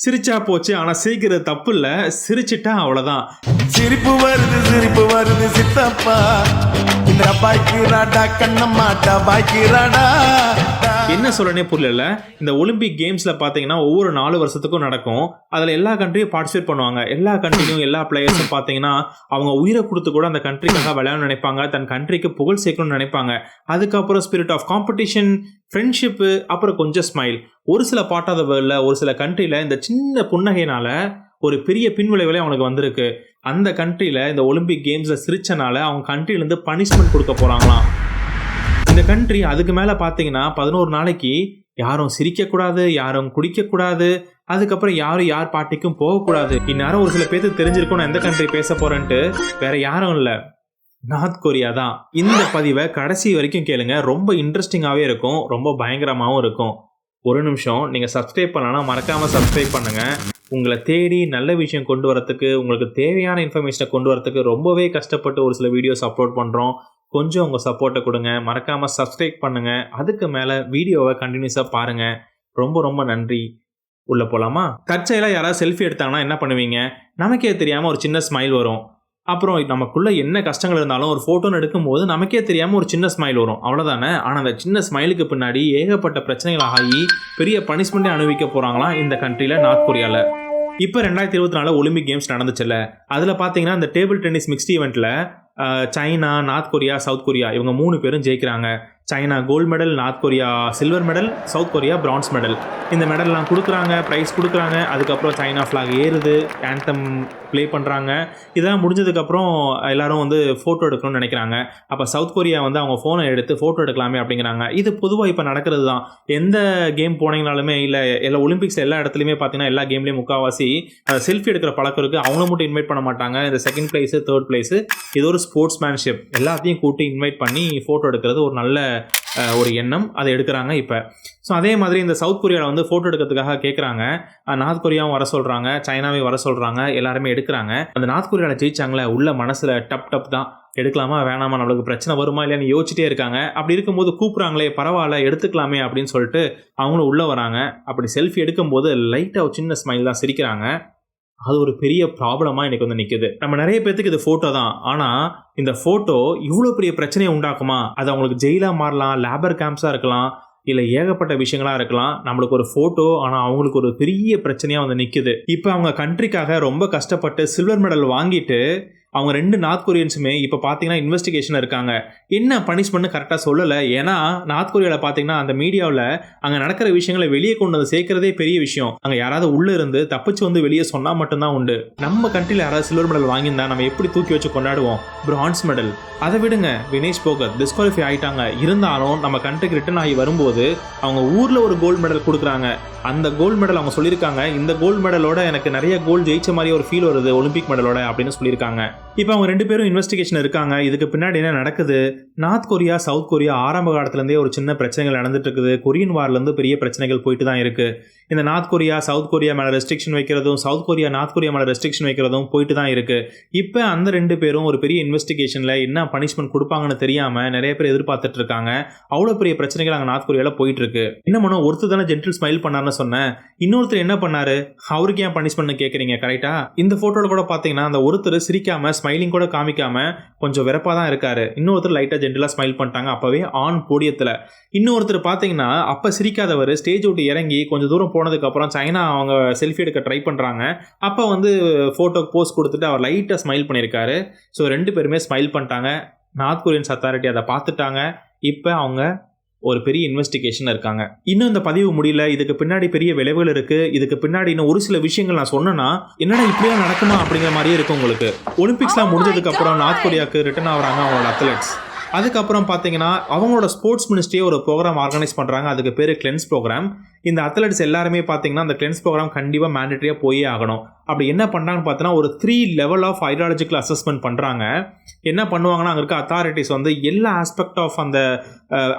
சிரிச்சா போச்சு, ஆனா சிரிக்கிறது தப்பு இல்ல, சிரிச்சிட்டா அவ்வளவுதான். சிரிப்பு வருது சித்தப்பா, இந்த பாய்க்கு ராடா கண்ணம்மாட்டா பாய்க்கு ராடா. என்ன சொல்லனே புரியல. இந்த ஒலிம்பிக் கேம்ஸ்ல பாத்தீங்கன்னா ஒவ்வொரு 4 வருஷத்துக்கும் நடக்கும். அதுல எல்லா கண்ட்ரியும் பார்ட்டிசிபேட் பண்ணுவாங்க. எல்லா கண்ட்ரியும் எல்லா பிளேயர்ஸும் பாத்தீங்கன்னா அவங்க உயிரை கொடுத்து கூட அந்த கண்ட்ரிக்காக விளையாட நினைப்பாங்க, தன் கண்ட்ரிக்கு புகழ் சேர்க்கணும்னு நினைப்பாங்க. அதுக்கப்புறம் ஸ்பிரிட் ஆஃப் காம்படிஷன், ஃப்ரெண்ட்ஷிப்பு, அப்புறம் கொஞ்சம் ஸ்மைல். ஒரு சில பார்ட் ஆஃப் த வேர்ல்ட்ல, ஒரு சில கண்ட்ரில இந்த சின்ன புன்னகையினால ஒரு பெரிய பின்விளைவுகளே அவனுக்கு வந்திருக்கு. அந்த கண்ட்ரில இந்த ஒலிம்பிக் கேம்ஸ்ல சிரிச்சனால அவங்க கண்ட்ரில இருந்து பனிஷ்மெண்ட் கொடுக்க போறாங்களாம். இந்த கண்ட்ரி அதுக்கு மேல பாத்தீங்கன்னா 11 நாளைக்கு யாரும் சிரிக்கக்கூடாது, யாரும் குடிக்கக்கூடாது, அதுக்கப்புறம் யாரும் யார் பார்ட்டிக்கும் போகக்கூடாது. இந்நேரம் ஒரு சில பேருக்கு தெரிஞ்சிருக்கும் நான் எந்த கண்ட்ரி பேச போறேன்ட்டு. வேற யாரும் இல்ல, நார்த் கொரியா தான். இந்த பதிவை கடைசி வரைக்கும் கேளுங்க, ரொம்ப இன்ட்ரெஸ்டிங்காவே இருக்கும், ரொம்ப பயங்கரமாவும் இருக்கும். ஒரு நிமிஷம், நீங்க சப்ஸ்கிரைப் பண்ணலாம், மறக்காம சப்ஸ்கிரைப் பண்ணுங்க. உங்களை தேடி நல்ல விஷயம் கொண்டு வரதுக்கு, உங்களுக்கு தேவையான இன்ஃபர்மேஷனை கொண்டு வரதுக்கு ரொம்பவே கஷ்டப்பட்டு ஒரு சில வீடியோஸ் அப்லோட் பண்றோம். கொஞ்சம் உங்கள் சப்போர்ட்டை கொடுங்க, மறக்காமல் சப்ஸ்கிரைப் பண்ணுங்கள். அதுக்கு மேலே வீடியோவை கண்டினியூஸாக பாருங்கள். ரொம்ப ரொம்ப நன்றி. உள்ளே போகலாமா? தற்செயலாக யாராவது செல்ஃபி எடுத்தாங்கன்னா என்ன பண்ணுவீங்க? நமக்கே தெரியாமல் ஒரு சின்ன ஸ்மைல் வரும். அப்புறம் நமக்குள்ளே என்ன கஷ்டங்கள் இருந்தாலும் ஒரு ஃபோட்டோன்னு எடுக்கும்போது நமக்கே தெரியாமல் ஒரு சின்ன ஸ்மைல் வரும், அவ்வளோதானே. ஆனால் அந்த சின்ன ஸ்மைலுக்கு பின்னாடி ஏகப்பட்ட பிரச்சனைகள் ஆகி பெரிய பனிஷ்மெண்ட்டே அனுபவிக்க போகிறாங்களாம் இந்த கண்ட்ரியில், நார்த் கொரியாவில். இப்போ 2024 ஒலிம்பிக் கேம்ஸ் நடந்துச்சுல்ல, அதில் பார்த்தீங்கன்னா இந்த டேபிள் டென்னிஸ் மிக்ஸ்ட் ஈவெண்ட்டில் China, North Korea, South Korea இவங்க 3 பேரும் ஜெயிக்கிறாங்க. China gold medal, North Korea silver medal, South Korea bronze medal. இந்த மெடல்லாம் கொடுக்குறாங்க, ப்ரைஸ் கொடுக்குறாங்க. அதுக்கப்புறம் சைனா ஃப்ளாக் ஏறுது, ஆந்தம் ப்ளே பண்ணுறாங்க. இதெல்லாம் முடிஞ்சதுக்கப்புறம் எல்லாரும் வந்து ஃபோட்டோ எடுக்கணும்னு நினைக்கிறாங்க. அப்போ சவுத் கொரியா வந்து அவங்க ஃபோனை எடுத்து ஃபோட்டோ எடுக்கலாமே அப்படிங்கிறாங்க. இது பொதுவாக இப்போ நடக்கிறது தான். எந்த கேம் போனீங்கனாலுமே, இல்லை எல்லா ஒலிம்பிக்ஸ் எல்லா இடத்துலையுமே பார்த்தீங்கன்னா எல்லா கேம்லேயும் முக்கால்வாசி செல்ஃபி எடுக்கிற பழக்கம் இருக்குது. அவங்கள மட்டும் இன்வைட் பண்ண மாட்டாங்க. இந்த செகண்ட் ப்ரைஸு, தேர்ட் ப்ரைஸு, இது ஒரு ஸ்போர்ட்ஸ்மேன்ஷிப். எல்லாத்தையும் கூட்டி இன்வைட் பண்ணி ஃபோட்டோ எடுக்கிறது ஒரு நல்ல ஒரு எண்ணம். அதை எடுக்கிறாங்க இப்போ. ஸோ அதே மாதிரி இந்த சவுத் கொரியாவில் வந்து ஃபோட்டோ எடுக்கிறதுக்காக கேட்குறாங்க. நார்த் கொரியாவும் வர சொல்கிறாங்க, சைனாவையும் வர சொல்கிறாங்க, எல்லாருமே எடுக்கிறாங்க. அந்த நார்த் கொரியாவில் ஜெயிச்சாங்களே, உள்ள மனசில் டப் தான், எடுக்கலாமா வேணாமா, நம்மளுக்கு பிரச்சனை வருமா இல்லைன்னு யோசிச்சுட்டே இருக்காங்க. அப்படி இருக்கும்போது கூப்பிட்றாங்களே, பரவாயில்ல எடுத்துக்கலாமே அப்படின்னு சொல்லிட்டு அவங்களும் உள்ளே வராங்க. அப்படி செல்ஃபி எடுக்கும்போது லைட்டாக ஒரு சின்ன ஸ்மைல் தான், சிரிக்கிறாங்க. அது ஒரு பெரிய ப்ராப்ளமாக எனக்கு வந்து நிற்குது. நம்ம நிறைய பேருக்கு இது ஃபோட்டோ தான், ஆனால் இந்த ஃபோட்டோ இவ்வளோ பெரிய பிரச்சனையை உண்டாக்குமா? அது அவங்களுக்கு ஜெயிலாக மாறலாம், லேபர் கேம்ப்ஸாக இருக்கலாம், இல்லை ஏகப்பட்ட விஷயங்களாக இருக்கலாம். நம்மளுக்கு ஒரு ஃபோட்டோ, ஆனால் அவங்களுக்கு ஒரு பெரிய பிரச்சனையாக வந்து நிற்குது. இப்போ அவங்க கண்ட்ரிக்காக ரொம்ப கஷ்டப்பட்டு சில்வர் மெடல் வாங்கிட்டு அவங்க 2 நார்த் கொரியன்ஸுமே இப்போ பார்த்தீங்கன்னா இன்வெஸ்டிகேஷன் இருக்காங்க. என்ன பனிஷ்மெண்ட் கரெக்டாக சொல்லலை. ஏன்னா நார்த் கொரியாவில் பார்த்தீங்கன்னா அந்த மீடியாவில் அங்கே நடக்கிற விஷயங்களை வெளியே கொண்டு வந்து சேர்க்கிறதே பெரிய விஷயம். அங்கே யாராவது உள்ளே இருந்து தப்பிச்சு வந்து வெளியே சொன்னால் மட்டும்தான் உண்டு. நம்ம கண்ட்ரியில் யாராவது சில்வர் மெடல் வாங்கியிருந்தா நம்ம எப்படி தூக்கி வச்சு கொண்டாடுவோம்? பிரான்ஸ் மெடல் அதை விடுங்க, வினேஷ் போகத் டிஸ்குவாலிஃபை ஆகிட்டாங்க. இருந்தாலும் நம்ம கண்ட்ரிக்கு ரிட்டர்ன் ஆகி வரும்போது அவங்க ஊரில் ஒரு கோல்டு மெடல் கொடுக்குறாங்க. அந்த கோல்டு மெடல் அவங்க சொல்லியிருக்காங்க, இந்த கோல்டு மெடலோட எனக்கு நிறைய கோல்டு ஜெயிச்ச மாதிரி ஒரு ஃபீல் வருது ஒலிம்பிக் மெடலோட அப்படின்னு சொல்லியிருக்காங்க. இப்போ அவங்க 2 பேரும் இன்வெஸ்டிகேஷன் இருக்காங்க. இதுக்கு பின்னாடி என்ன நடக்குது? நார்த் கொரியா, சவுத் கொரியா ஆரம்ப காலத்துலேருந்தே ஒரு சின்ன பிரச்சனைகள் நடந்துட்டு இருக்குது. கொரியன் வார்லேருந்து பெரிய பிரச்சனைகள் போயிட்டு தான் இருக்குது. இந்த நார்த் கொரியா சவுத் கொரியா மேலே ரெஸ்ட்ரிக்ஷன் வைக்கிறதும், சவுத் கொரியா நார்த் கொரியா மேலே ரெஸ்ட்ரிக்ஷன் வைக்கிறதும் போயிட்டு தான் இருக்குது. இப்போ அந்த 2 பேரும் ஒரு பெரிய இன்வெஸ்டிகேஷனில் என்ன பனிஷ்மெண்ட் கொடுப்பாங்கன்னு தெரியாமல் நிறைய பேர் எதிர்பார்த்துட்டு இருக்காங்க. அவ்வளோ பெரிய பிரச்சனைகள் அங்கே நார்த் கொரியாவில் போயிட்டு இருக்கு. என்ன பண்ணோம், ஒருத்தர் தானே ஜென்டில் ஸ்மைல் பண்ணார்னு சொன்னேன், இன்னொருத்தர் என்ன பண்ணாரு? அவருக்கு ஏன் பனிஷ்மெண்ட் கேட்குறீங்க? கரெக்டா? இந்த ஃபோட்டோவில் கூட பார்த்தீங்கன்னா அந்த ஒருத்தர் சிரிக்காம ஸ்மைலிங் கூட காமிக்காம கொஞ்சம் வெறப்பா தான் இருக்காரு. இன்னொருத்தர் லைட்டாக ஜென்டிலாக ஸ்மைல் பண்ணிட்டாங்க அப்பவே ஆன் போடியத்தில். இன்னொருத்தர் பார்த்தீங்கன்னா அப்போ சிரிக்காதவர் ஸ்டேஜ் விட்டு இறங்கி கொஞ்சம் தூரம் போனதுக்கப்புறம் சைனா அவங்க செல்ஃபி எடுக்க ட்ரை பண்ணுறாங்க. அப்போ வந்து ஃபோட்டோக்கு போஸ்ட் கொடுத்துட்டு அவர் லைட்டாக ஸ்மைல் பண்ணியிருக்காரு. ஸோ 2 பேருமே ஸ்மைல் பண்ணிட்டாங்க. நார்த் கொரியன்ஸ் அத்தாரிட்டி அதை பார்த்துட்டாங்க. இப்போ அவங்க ஒரு பெரிய இன்வெஸ்டிகேஷன் இருக்காங்க. இன்னும் இந்த பதிவு முடியல. இதுக்கு பின்னாடி பெரிய விளைவுகள் இருக்கு. இதுக்கு பின்னாடி இன்னும் ஒரு சில விஷயங்கள் நான் சொன்னேன்னா என்னடா இப்படியா நடக்குமா அப்படிங்கிற மாதிரியே இருக்கும் உங்களுக்கு. ஒலிம்பிக்ஸ்லாம் முடிஞ்சதுக்கு அப்புறம் நார்த் கொரியாவுக்கு ரிட்டர்ன் ஆகுறாங்க அவங்களோட அத்லெட்ஸ். அதுக்கப்புறம் பார்த்தீங்கன்னா அவங்களோட ஸ்போர்ட்ஸ் மினிஸ்ட்ரியே ஒரு ப்ரோக்ராம் ஆர்கனைஸ் பண்ணுறாங்க. அதுக்கு பேர் கிளென்ஸ் ப்ரோக்ராம். இந்த அத்லெட்ஸ் எல்லாருமே பார்த்தீங்கன்னா அந்த கிளென்ஸ் ப்ரோக்ராம் கண்டிப்பாக மேண்டேட்டரியாக போயே ஆகணும். அப்படி என்ன பண்ணுறாங்கன்னு பார்த்தீங்கன்னா ஒரு 3 லெவல் ஆஃப் ஐடியாலஜிக்கல் அசஸ்மெண்ட் பண்ணுறாங்க. என்ன பண்ணுவாங்கன்னா அங்கே இருக்க அத்தாரிட்டிஸ் வந்து எல்லா ஆஸ்பெக்ட் ஆஃப் அந்த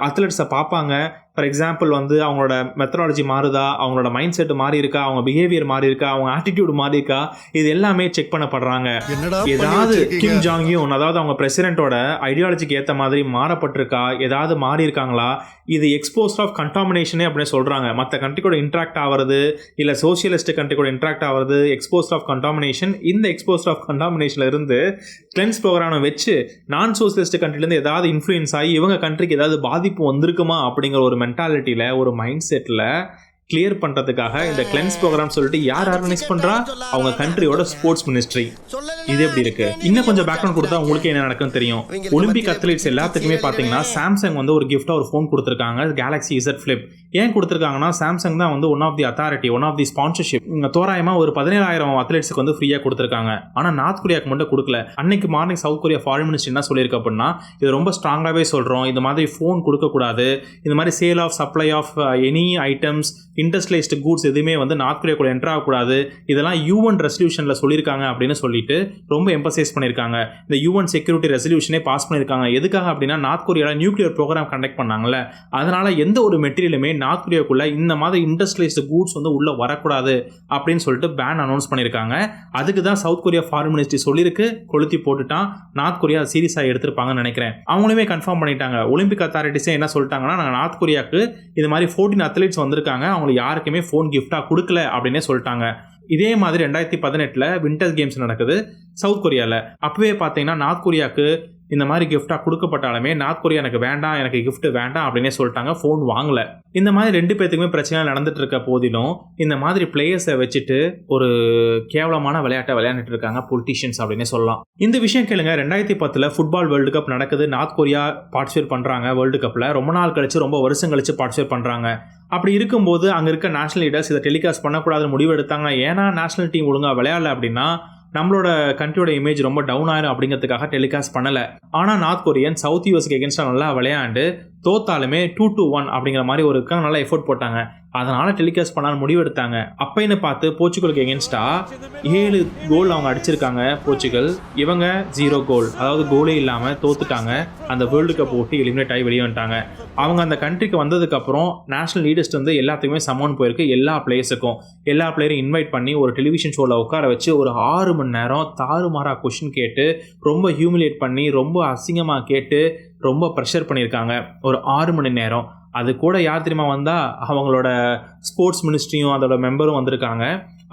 அத்லெட்ஸை பார்ப்பாங்க. ஃபார் எக்ஸாம்பிள் வந்து அவங்களோட மெத்தடாலஜி மாறுதா, அவங்களோட மைண்ட் செட் மாறி இருக்கா, அவங்க பிஹேவியர் மாறி இருக்கா, அவங்க ஆட்டிடியூட் மாறி இருக்கா, இது எல்லாமே செக் பண்ணப்படுறாங்க. ஏதாவது கிம் ஜாங் யூன் அதாவது அவங்க பிரசிடென்ட்டோட ஐடியாலஜிக்கு ஏற்ற மாதிரி மாறப்பட்டிருக்கா, ஏதாவது மாறி இருக்காங்களா, இது எக்ஸ்போஸ்ட் ஆஃப் கண்டாமினேஷனே அப்படின்னு சொல்கிறாங்க. மற்ற கண்ட்ரி கூட இன்ட்ராக்ட் ஆகிறது இல்லை சோசியலிஸ்ட் கண்ட்ரி கூட இன்ட்ராக்ட் ஆகிறது எக்ஸ்போஸ்ட் ஆஃப் கண்டாமினேஷன். இந்த எக்ஸ்போஸ்ட் ஆஃப் கண்டாமினேஷன்ல இருந்து கிளென்ஸ் ப்ரோக்ராமை வச்சு நான் சோசியலிஸ்ட் கண்ட்ரிலேருந்து ஏதாவது இன்ஃப்ளூயன்ஸ் ஆகி இவங்க கண்ட்ரிக்கு ஏதாவது பாதிப்பு வந்திருக்குமா அப்படிங்கிற ஒரு மென்டாலிட்டியில் ஒரு மைண்ட் செட்டில் கிளியர் பண்ணுறதுக்காக இந்த கிளென்ஸ் ப்ரோக்ராம் சொல்லிட்டு யார் ஆர்கனைஸ் பண்ணுறா? அவங்க கண்ட்ரியோட ஸ்போர்ட்ஸ் மினிஸ்ட்ரி. இது எப்படி இருக்கு? இன்னும் கொஞ்சம் பேக்ரவுண்ட் கொடுத்தா உங்களுக்கு என்ன நடக்குன்னு தெரியும். ஒலிம்பிக் அத்லீட்ஸ் எல்லாத்துக்குமே பார்த்தீங்கன்னா சாம்சங் வந்து ஒரு கிஃப்டா ஒரு ஃபோன் கொடுத்துருக்காங்க, கேலக்ஸி Z Flip. ஏன் கொடுத்துருக்காங்கன்னா சாம்சங் தான் வந்து one of the authority, one of the sponsorship. தோராயமா ஒரு 17,000 அத்லீட்ஸ்க்கு வந்து ஃப்ரீயாக கொடுத்துருக்காங்க. ஆனால் நார்த் கொரியாவுக்கு மட்டும் கொடுக்கல. அன்னைக்கு morning south Korea foreign minister என்ன சொல்லியிருக்கு அப்படின்னா, இது ரொம்ப ஸ்ட்ராங்காகவே சொல்கிறோம், இந்த மாதிரி ஃபோன் கொடுக்கக்கூடாது, இந்த மாதிரி sale of supply of any items industrialised goods எதுவுமே வந்து நார்த் கொரியா கூட என்டர் ஆகக்கூடாது, இதெல்லாம் UN ரெசல்யூஷனில் சொல்லியிருக்காங்க அப்படின்னு சொல்லிட்டு ரொம்ப எம்பசைஸ் பண்ணியிருக்காங்க. இந்த UN செக்யூரிட்டி ரெசல்யூஷனே பாஸ் பண்ணியிருக்காங்க. எதுக்காக அப்படின்னா நார்த் கொரியாவில் நியூக்ளியர் ப்ரோக்ராம் கண்டக்ட் பண்ணாங்கல்ல, அதனால எந்த ஒரு மெட்டீரியலுமே நார்த் கொரியாவுக்குள்ள இந்த மாதிரி இண்டஸ்ட்ரியலைஸ்டு கூட்ஸ் வந்து உள்ள வரக்கூடாது அப்படின்னு சொல்லிட்டு பேன் அனௌன்ஸ் பண்ணியிருக்காங்க. அதுக்கு தான் சவுத் கொரியா ஃபாரின் மினிஸ்ட்ரி சொல்லியிருக்கு, கொளுத்தி போட்டுட்டான். நார்த் கொரியா சீரியஸாக எடுத்திருப்பாங்கன்னு நினைக்கிறேன். அவங்களுமே கன்ஃபார்ம் பண்ணிட்டாங்க. ஒலிம்பிக் அத்தாரிட்டிஸே என்ன சொல்லிட்டாங்கன்னா, நாங்கள் நார்த் கொரியாவுக்கு இது மாதிரி 14 அத்லீட்ஸ் வந்திருக்காங்க, அவங்களுக்கு யாருக்குமே ஃபோன் கிஃப்டாக கொடுக்கல அப்படின்னே சொல்லிட்டாங்க. இதே மாதிரி 2018 வின்டர் கேம்ஸ் நடக்குது சவுத் கொரியாவில். அப்பவே பார்த்தீங்கன்னா நார்த் கொரியாவுக்கு இந்த மாதிரி கிஃப்டாக கொடுக்கப்பட்டாலுமே நார்த் கொரியா எனக்கு வேண்டாம், எனக்கு கிஃப்ட் வேண்டாம் அப்படின்னே சொல்லிட்டாங்க, ஃபோன் வாங்கலை. இந்த மாதிரி 2 பேத்துக்குமே பிரச்சனை நடந்துட்டு இருக்க போதிலும் இந்த மாதிரி பிளேயர்ஸை வச்சுட்டு ஒரு கேவலமான விளையாட்டை விளையாண்டுட்டு இருக்காங்க பொலிட்டிஷியன்ஸ் அப்படின்னே சொல்லலாம். இந்த விஷயம் கேளுங்க, 2010 ஃபுட்பால் வேர்ல்டு கப் நடக்குது, நார்த் கொரியா பார்ட்டிசிபேட் பண்ணுறாங்க வேர்ல்டு கப்பில். ரொம்ப நாள் கழிச்சு, ரொம்ப வருஷம் கழிச்சு பார்ட்டிசிபேட் பண்ணுறாங்க. அப்படி இருக்கும்போது அங்கே இருக்க நேஷனல் லீடர்ஸ் இதை டெலிகாஸ்ட் பண்ணக்கூடாதுன்னு முடிவு எடுத்தாங்க. ஏன்னா நேஷனல் டீம் ஒழுங்காக விளையாடல அப்படின்னா நம்மளோட கண்ட்ரியோட இமேஜ் ரொம்ப டவுன் ஆயிரும் அப்படிங்கிறதுக்காக டெலிகாஸ்ட் பண்ணலை. ஆனால் நார்த் கொரியன் சவுத் யூஎஸ்க்கு எகென்ஸ்டாக நல்லா விளையாண்டு தோத்தாலுமே 2-1 அப்படிங்கிற மாதிரி ஒரு நல்லா எஃபோர்ட் போட்டாங்க. அதனால டெலிகாஸ்ட் பண்ணாலும் முடிவு எடுத்தாங்க. அப்பைன்னு பார்த்து போர்ச்சுகலுக்கு எகென்ஸ்டா 7 கோல் அவங்க அடிச்சிருக்காங்க போர்ச்சுகல். இவங்க 0 கோல், அதாவது கோலே இல்லாமல் தோத்துட்டாங்க. அந்த வேர்ல்டு கப் போட்டு எலிமினேட் ஆகி வெளியே வந்துட்டாங்க. அவங்க அந்த கண்ட்ரிக்கு வந்ததுக்கப்புறம் நேஷனல் லீடர்ஸ் வந்து எல்லாத்துக்குமே சம்மன் போயிருக்கு. எல்லா பிளேயர்ஸுக்கும் எல்லா பிளேயரும் இன்வைட் பண்ணி ஒரு டெலிவிஷன் ஷோவில் உட்கார வச்சு ஒரு 6 மணி நேரம் தாறுமாறா கொஷின் கேட்டு ரொம்ப ஹியூமிலியேட் பண்ணி ரொம்ப அசிங்கமாக கேட்டு ரொம்ப ப்ரெஷர் பண்ணியிருக்காங்க ஒரு 6 மணி நேரம். அது கூட யார் தெரியுமா வந்தால் அவங்களோட ஸ்போர்ட்ஸ் மினிஸ்ட்ரியும் அதோட மெம்பரும் வந்திருக்காங்க.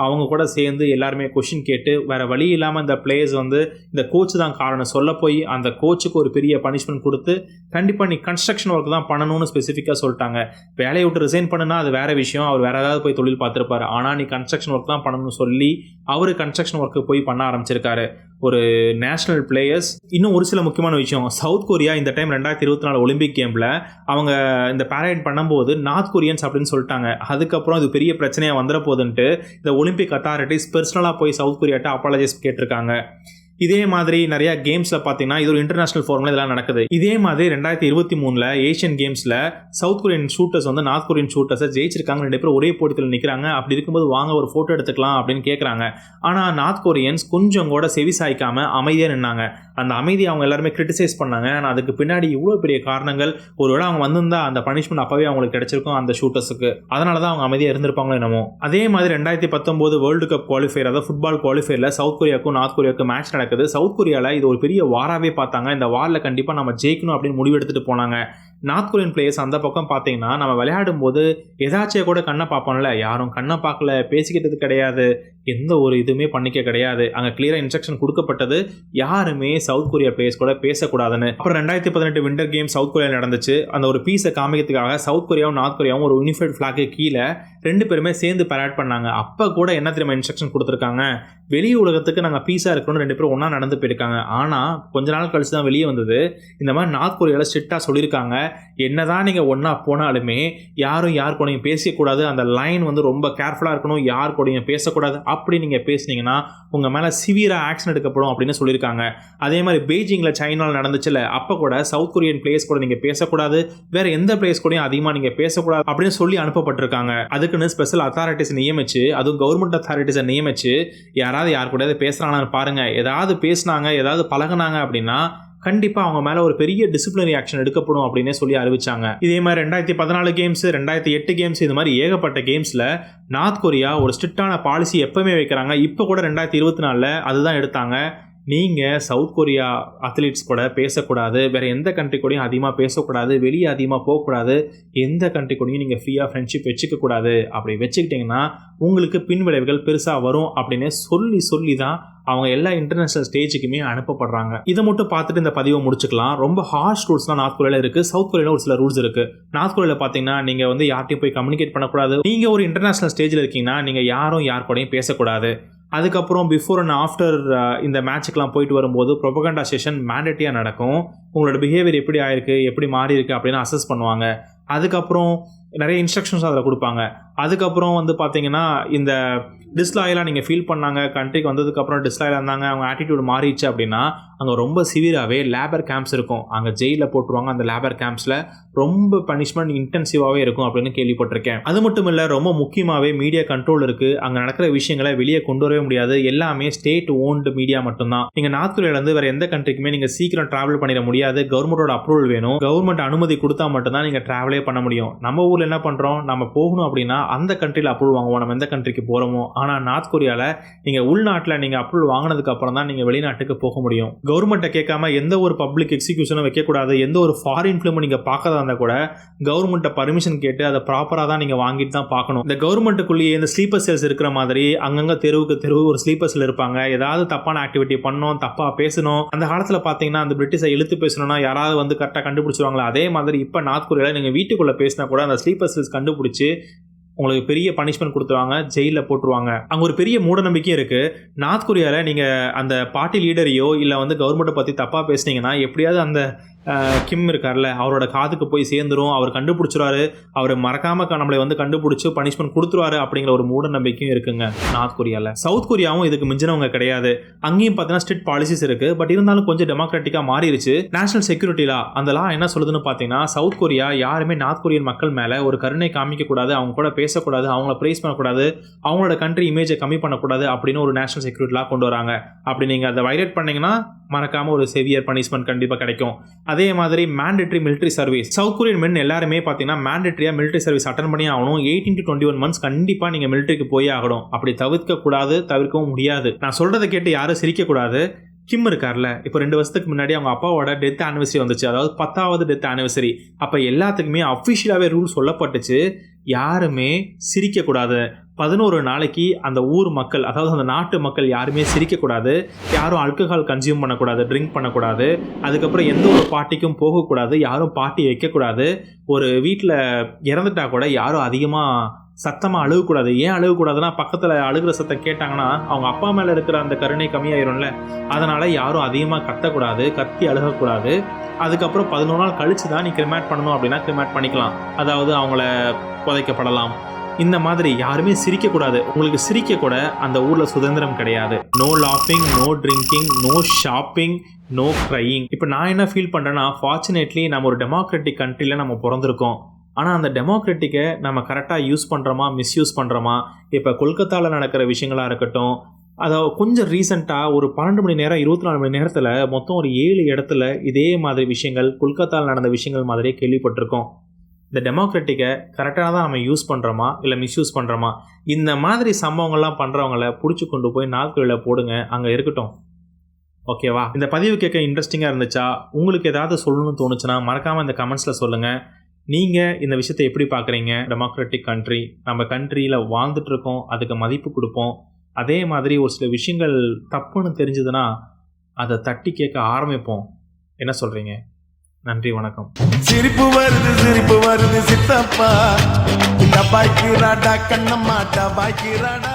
அவங்க கூட சேர்ந்து எல்லாருமே கொஷின் கேட்டு வேறு வழி இல்லாமல் இந்த பிளேயர்ஸ் வந்து இந்த கோச் தான் காரணம் சொல்ல போய் அந்த கோச்சுக்கு ஒரு பெரிய பனிஷ்மெண்ட் கொடுத்து கண்டிப்பாக நீ கன்ஸ்ட்ரக்ஷன் ஒர்க் தான் பண்ணணும்னு ஸ்பெசிஃபிக்காக சொல்லிட்டாங்க. வேலையை விட்டு ரிசைன் பண்ணுனா அது வேறு விஷயம், அவர் வேறு ஏதாவது போய் தொழில் பார்த்துருப்பாரு. ஆனால் நீ கன்ஸ்ட்ரக்ஷன் ஒர்க் தான் பண்ணணும்னு சொல்லி அவர் கன்ஸ்ட்ரக்ஷன் ஒர்க்கு போய் பண்ண ஆரம்பிச்சிருக்காரு ஒரு நேஷனல் பிளேயர்ஸ். இன்னும் ஒரு சில முக்கியமான விஷயம், சவுத் கொரியா இந்த டைம் 2024 ஒலிம்பிக் கேமில் அவங்க இந்த பேரேட் பண்ணும்போது நார்த் கொரியன்ஸ் அப்படின்னு சொல்லிட்டாங்க. அதுக்கப்புறம் இது பெரிய பிரச்சனையாக வந்துட போகுதுன்ட்டு இந்த ஒலிம்பிக் அத்தாரிட்டிஸ் பர்சனலாக போய் சவுத் கொரியாட்ட அப்பாலஜைஸ் கேட்டிருக்காங்க. இதே மாதிரி நிறைய கேம்ஸில் பார்த்தீங்கன்னா இது ஒரு இன்டர்நேஷனல் ஃபோரமில் இதெல்லாம் நடக்குது. இதே மாதிரி 2023 ஏஷியன் கேம்ஸில் சவுத் கொரியன் ஷூட்டர்ஸ் வந்து நார்த் கொரியன் ஷூட்டர்ஸை ஜெயிச்சிருக்காங்க. 2 பேரும் ஒரே போட்டியில் நிற்கிறாங்க. அப்படி இருக்கும்போது வாங்க ஒரு ஃபோட்டோ எடுத்துக்கலாம் அப்படின்னு கேட்குறாங்க. ஆனால் நார்த் கொரியன்ஸ் கொஞ்சம் கூட செவி சாய்க்காமல் அமைதியாக நின்னாங்க. அந்த அமைதியை அவங்க எல்லாருமே கிரிட்டிசைஸ் பண்ணாங்க. ஆனால் அதுக்கு பின்னாடி இவ்வளோ பெரிய காரணங்கள், ஒருவேளை அவங்க வந்திருந்தா அந்த பனிஷ்மெண்ட் அப்போவே அவங்களுக்கு கிடைச்சிருக்கும் அந்த ஷூட்டர்ஸுக்கு. அதனால தான் அவங்க அமைதியாக இருந்திருப்பாங்களோ என்னமோ. அதே மாதிரி 2019 வேர்ல்டு கப் குவாலிஃபயர், அதாவது ஃபுட்பால் குவாலிஃபயரில் சவுத் கொரியாவுக்கும் நார்த் கொரியாவுக்கும் மேட்ச் நடக்குது. சவுத் கொரியாவில் இது ஒரு பெரிய வாராவே பார்த்தாங்க. இந்த வாரில் கண்டிப்பாக நம்ம ஜெயிக்கணும் அப்படின்னு முடிவு எடுத்துகிட்டு போனாங்க. நார்த் கொரியன் பிளேயர்ஸ் அந்த பக்கம் பார்த்தீங்கன்னா நம்ம விளையாடும் போது ஏதாச்சும் கூட கண்ணை பார்ப்போம்ல, யாரும் கண்ணை பார்க்கல, பேசிக்கிட்டது கிடையாது, எந்த ஒரு இதுவுமே பண்ணிக்க கிடையாது. அங்கே கிளியராக இன்ஸ்ட்ரக்ஷன் கொடுக்கப்பட்டது, யாருமே சவுத் கொரியா பிளேயர்ஸ் கூட பேசக்கூடாதுன்னு. அப்புறம் 2018 வின்டர் கேம் சவுத் கொரியாவில் நடந்துச்சு. அந்த ஒரு பீஸை காமிக்கிறதுக்காக சவுத் கொரியாவும் நார்த் கொரியாவும் ஒரு யூனிஃபைட் ஃபிளாக்கு கீழே 2 பேருமே சேர்ந்து பரேட் பண்ணாங்க. அப்போ கூட என்ன தெரியுமா இன்ஸ்ட்ரக்ஷன் கொடுத்துருக்காங்க, வெளி உலகத்துக்கு நாங்கள் பீஸாக இருக்கணும்னு 2 பேரும் ஒன்றா நடந்து போயிருக்காங்க. ஆனால் கொஞ்ச நாள் கழிச்சு தான் வெளியே வந்தது. இந்த மாதிரி நார்த் கொரியாவில் ஸ்ட்ரிக்டாக சொல்லியிருக்காங்க, என்னதான் நீங்கள் ஒன்றா போனாலுமே யாரும் யார் கூடயும் பேசக்கூடாது, அந்த லைன் வந்து ரொம்ப கேர்ஃபுல்லாக இருக்கணும், யார் கூடயும் பேசக்கூடாது. அப்படி நீங்கள் பேசுனீங்கன்னா உங்கள் மேலே சிவியராக ஆக்ஷன் எடுக்கப்படும் அப்படின்னு சொல்லியிருக்காங்க. அதே மாதிரி பெய்ஜிங்கில் சைனாவில் நடந்துச்சுல, அப்போ கூட சவுத் கொரியன் பிளேயர்ஸ் கூட நீங்கள் பேசக்கூடாது, வேறு எந்த பிளேயர்ஸ் கூடயும் அதிகமாக நீங்கள் பேசக்கூடாது அப்படின்னு சொல்லி அனுப்பப்பட்டிருக்காங்க. அதுக்குன்னு ஸ்பெஷல் அத்தாரிட்டிஸ் நியமிச்சு, அதுவும் கவர்மெண்ட் அத்தாரிட்டிஸை நியமிச்சு யாராவது யார் கூட பேசுகிறாங்கன்னு பாருங்கள். ஏதாவது பேசினாங்க, ஏதாவது பழகினாங்க அப்படின்னா கண்டிப்பா அவங்க மேல ஒரு பெரிய டிசிப்ளினரி ஆக்ஷன் எடுக்கப்படும் அப்படின்னே சொல்லி அறிவிச்சாங்க. இதே மாதிரி 2014 கேம்ஸ், 2008 கேம்ஸ், இது மாதிரி ஏகப்பட்ட கேம்ஸ்ல நார்த் கொரியா ஒரு ஸ்ட்ரிக்டான பாலிசி எப்பவுமே வைக்கிறாங்க. இப்போ கூட 2024 அதுதான் எடுத்தாங்க. நீங்கள் சவுத் கொரியா அத்லீட்ஸ் கூட பேசக்கூடாது, வேறு எந்த கண்ட்ரி கூடயும் அதிகமாக பேசக்கூடாது, வெளியே அதிகமாக போகக்கூடாது, எந்த கண்ட்ரி கூடயும் நீங்கள் ஃப்ரீயாக ஃப்ரெண்ட்ஷிப் வச்சுக்கக்கூடாது. அப்படி வச்சுக்கிட்டிங்கன்னா உங்களுக்கு பின் விளைவுகள் பெருசாக வரும் அப்படின்னு சொல்லி தான் அவங்க எல்லா இன்டர்நேஷனல் ஸ்டேஜுக்குமே அனுப்பப்படுறாங்க. இதை மட்டும் பார்த்துட்டு இந்த பதிவை முடிச்சுக்கலாம். ரொம்ப ஹார்ஷ் ரூல்ஸ்லாம் நார்த் கொரியாவில் இருக்குது. சவுத் கொரியாவில் ஒரு சில ரூல்ஸ் இருக்குது. நார்த் கொரியாவில் பார்த்தீங்கன்னா நீங்கள் யார்ட்டையும் போய் கம்யூனிகேட் பண்ணக்கூடாது. நீங்கள் ஒரு இன்டர்நேஷனல் ஸ்டேஜில் இருக்கீங்கன்னா நீங்கள் யார் கூடயும் பேசக்கூடாது. அதுக்கப்புறம் பிஃபோர் அண்ட் ஆஃப்டர் இந்த மேட்சுக்கெலாம் போயிட்டு வரும்போது ப்ரொபகண்டா செஷன் மேண்டேட்டியாக நடக்கும். உங்களோட பிஹேவியர் எப்படி ஆயிருக்கு, எப்படி மாறி இருக்கு அப்படின்னு அசஸ் பண்ணுவாங்க. அதுக்கப்புறம் நிறைய இன்ஸ்ட்ரக்ஷன்ஸ் அதில் கொடுப்பாங்க. அதுக்கப்புறம் பார்த்தீங்கன்னா இந்த டிஸ்லாயலாக நீங்கள் ஃபீல் பண்ணாங்க, கண்ட்ரிக்கு வந்ததுக்கப்புறம் டிஸ்லாயலாக இருந்தாங்க, அவங்க ஆட்டிடியூட் மாறிடுச்சு அப்படின்னா அங்கே ரொம்ப சிவியராகவே லேபர் கேம்ப்ஸ் இருக்கும். அங்கே ஜெயிலில் போட்டுருவாங்க. அந்த லேபர் கேம்ப்ஸில் ரொம்ப பனிஷ்மெண்ட் இன்டென்சிவாகவே இருக்கும் அப்படின்னு கேள்விப்பட்டிருக்கேன். அது மட்டும் இல்லை, ரொம்ப முக்கியமாகவே மீடியா கண்ட்ரோல் இருக்குது. அங்கே நடக்கிற விஷயங்களை வெளியே கொண்டு வரவே முடியாது. எல்லாமே ஸ்டேட் ஓன்டு மீடியா மட்டும்தான். நீங்கள் நார்த் கொரியாவிலேருந்து வேறு எந்த கண்ட்ரிக்குமே நீங்கள் சீக்கிரம் ட்ராவல் பண்ணிட முடியாது. கவர்மெண்டோட அப்ரூவல் வேணும். கவர்மெண்ட் அனுமதி கொடுத்தா மட்டும்தான் நீங்கள் ட்ராவலே பண்ண முடியும். நம்ம ஊரில் என்ன பண்ணுறோம், நம்ம போகணும் அப்படின்னா அந்த கண்ட்ரியில் அப்ரூவல் வாங்குவோம், நம்ம எந்த கண்ட்ரிக்கு போகிறோமோ. ஆனால் நார்த் கொரியாவில் நீங்கள் உள்நாட்டில் நீங்கள் அப்ரூவல் வாங்கினதுக்கு அப்புறம் தான் நீங்கள் வெளிநாட்டுக்கு போக முடியும். கவர்மெண்ட்டை கேட்காம எந்த ஒரு பப்ளிக் எக்ஸிக்யூஷனும் வைக்கக்கூடாது. எந்த ஒரு ஃபாரின் ஃபிலிமும் நீங்கள் பார்க்கறதா இருந்தால் கூட கவர்மெண்ட்டை பர்மிஷன் கேட்டு அதை ப்ராப்பராக தான் நீங்கள் வாங்கிட்டு தான் பார்க்கணும். இந்த கவர்மெண்ட்டுக்குள்ளேயே இந்த ஸ்லீப்பர் செல்ஸ் இருக்கிற மாதிரி அங்கங்கே தெருவுக்கு தெருவு ஒரு ஸ்லீப்பர் செல் இருப்பாங்க. ஏதாவது தப்பான ஆக்டிவிட்டி பண்ணணும், தப்பாக பேசணும். அந்த காலத்தில் பார்த்தீங்கன்னா அந்த பிரிட்டிஷை இழுத்து பேசணும்னா யாராவது கரெக்டாக கண்டுபிடிச்சிருவாங்களா, அதே மாதிரி இப்போ நார்த் கொரியாவில் நீங்கள் வீட்டுக்குள்ளே பேசினா கூட அந்த ஸ்லீப்பர் செல்ஸ் கண்டுபிடிச்சி உங்களுக்கு பெரிய பனிஷ்மெண்ட் கொடுத்துருவாங்க, ஜெயிலில் போட்டுருவாங்க. அங்கே ஒரு பெரிய மூட நம்பிக்கையும் இருக்குது. நார்த் கொரியாவில் நீங்கள் அந்த பார்ட்டி லீடரையோ இல்லை கவர்மெண்ட்டை பற்றி தப்பாக பேசுனீங்கன்னா எப்படியாவது அந்த கிம் இருக்கார்ல அவரோட காதுக்கு போய் சேர்ந்துரும், அவர் கண்டுபிடிச்சிருவாரு, அவர் மறக்காம நம்மளை கண்டுபிடிச்சி பனிஷ்மெண்ட் கொடுத்துருவாரு அப்படிங்கிற ஒரு மூட நம்பிக்கையும் இருக்குங்க நார்த் கொரியாவில். சவுத் கொரியாவும் இதுக்கு மிஞ்சினவங்க கிடையாது. அங்கேயும் பார்த்தீங்கன்னா ஸ்ட்ரிக்ட் பாலிசிஸ் இருக்குது. பட் இருந்தாலும் கொஞ்சம் டெமோக்ராட்டிக்காக மாறிடுச்சு. நேஷனல் செக்யூரிட்டி லா, அந்த லா என்ன சொல்லுதுன்னு பார்த்தீங்கன்னா சவுத் கொரியா யாருமே நார்த் கொரியன் மக்கள் மேலே ஒரு கருணை காமிக்கக்கூடாது, அவங்க கூட பேசக்கூடாது, அவங்கள ப்ரைஸ் பண்ணக்கூடாது, அவங்களோட கண்ட்ரி இமேஜை கம்மி பண்ணக்கூடாது அப்படின்னு ஒரு நேஷனல் செக்யூரிட்டி லா கொண்டு வராங்க. அப்படி நீங்கள் அதை வயலேட் பண்ணீங்கன்னா மறக்காம ஒரு செவியர் பனிஷ்மெண்ட் கண்டிப்பாக கிடைக்கும். அதே மாதிரி mandatory military service. South Korean men எல்லாருமே பார்த்தீங்கன்னா மேண்டேட்டரியாக மிலிட்டரி சர்வீஸ் அட்டன் பண்ணி ஆகணும். 18 to 21 months கண்டிப்பாக நீங்கள் மிலிட்டரிக்கு போய் ஆகணும். அப்படி தவிர்க்கவும் முடியாது. நான் சொல்கிறத கேட்டு யாரும் சிரிக்கக்கூடாது. கிம் இருக்கார்ல, இப்போ 2 வருஷத்துக்கு முன்னாடி அவங்க அப்பாவோட டெத் ஆனிவர்சரி வந்துச்சு, அதாவது 10th டெத் ஆனிவர்சரி. அப்போ எல்லாத்துக்குமே அஃபிஷியலாகவே ரூல் சொல்லப்பட்டுச்சு, யாருமே சிரிக்கக்கூடாது. 11 நாளைக்கு அந்த ஊர் மக்கள், அதாவது அந்த நாட்டு மக்கள் யாருமே சிரிக்கக்கூடாது, யாரும் ஆல்கஹால் கன்சியூம் பண்ணக்கூடாது, ட்ரிங்க் பண்ணக்கூடாது, அதுக்கப்புறம் எந்த ஒரு பார்ட்டிக்கும் போகக்கூடாது, யாரும் பார்ட்டி வைக்கக்கூடாது. ஒரு வீட்டில் இறந்துட்டா கூட யாரும் அதிகமாக சத்தமாக அழுகக்கூடாது. ஏன் அழுகக்கூடாதுன்னா பக்கத்தில் அழுகிற சத்தம் கேட்டாங்கன்னா அவங்க அப்பா மேலே இருக்கிற அந்த கருணை கம்மியாயிரும்ல, அதனால் யாரும் அதிகமாக கத்தக்கூடாது, கத்தி அழுகக்கூடாது. அதுக்கப்புறம் 11 நாள் கழிச்சு தான் நீ கிரிமேட் பண்ணணும் அப்படின்னா கிரிமேட் பண்ணிக்கலாம், அதாவது அவங்கள புதைக்கப்படலாம். இந்த மாதிரி யாருமே சிரிக்கக்கூடாது. உங்களுக்கு சிரிக்க கூட அந்த ஊரில் சுதந்திரம் கிடையாது. நோ லாஃபிங், no drinking, no shopping, no crying. இப்போ நான் என்ன ஃபீல் பண்ணுறேன்னா, ஃபார்ச்சுனேட்லி நம்ம ஒரு டெமோக்ராட்டிக் கண்ட்ரியில் நம்ம பிறந்திருக்கோம். ஆனால் அந்த டெமோக்ராட்டிக்கை நம்ம கரெக்டாக யூஸ் பண்ணுறோமா, மிஸ்யூஸ் பண்ணுறோமா? இப்போ கொல்கத்தாவில் நடக்கிற விஷயங்களாக இருக்கட்டும், அதாவது கொஞ்சம் ரீசெண்டாக ஒரு 12 மணி நேரம் 24 மணி நேரத்தில் மொத்தம் ஒரு 7 இடத்துல இதே மாதிரி விஷயங்கள், கொல்கத்தாவில் நடந்த விஷயங்கள் மாதிரியே கேள்விப்பட்டிருக்கோம். இந்த டெமோக்ராட்டிக்கை கரெக்டாக தான் நம்ம யூஸ் பண்ணுறோமா இல்லை மிஸ்யூஸ் பண்ணுறோமா? இந்த மாதிரி சம்பவங்கள்லாம் பண்ணுறவங்கள பிடிச்சி கொண்டு போய் நார்த் கொரியாவில் போடுங்க, அங்கே இருக்கட்டும். ஓகேவா? இந்த பதிவு கேட்க இன்ட்ரெஸ்டிங்காக இருந்துச்சா? உங்களுக்கு ஏதாவது சொல்லணும்னு தோணுச்சுன்னா மறக்காமல் இந்த கமெண்ட்ஸில் சொல்லுங்கள். நீங்கள் இந்த விஷயத்தை எப்படி பார்க்குறீங்க? டெமோக்ராட்டிக் கண்ட்ரி, நம்ம கண்ட்ரியில் வாழ்ந்துட்டுருக்கோம், அதுக்கு மதிப்பு கொடுப்போம். அதே மாதிரி ஒரு சில விஷயங்கள் தப்புன்னு தெரிஞ்சதுன்னா அதை தட்டி கேட்க ஆரம்பிப்போம். என்ன சொல்கிறீங்க? நன்றி, வணக்கம். சிரிப்பு வருது சித்தப்பா, இந்த பாய்க்கு ராடா கண்ணம்மாட்டா பாய்க்கு ராடா.